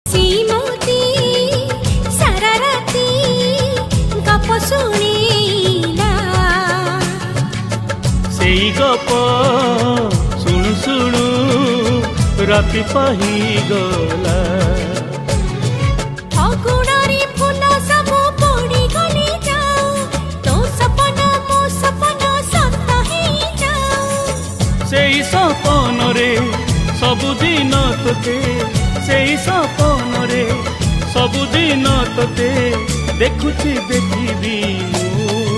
श्रीमती सारा राती गप शुणिला से गप शुणु शुणु राति पाही गला फगुणरी फूल सब पड़ी गली जाओ तो सपना मो सपना सत ही जाओ से सपन रे सबुदिन तोते से सपन रे सबुदिन तोते देखुची देखिबी मु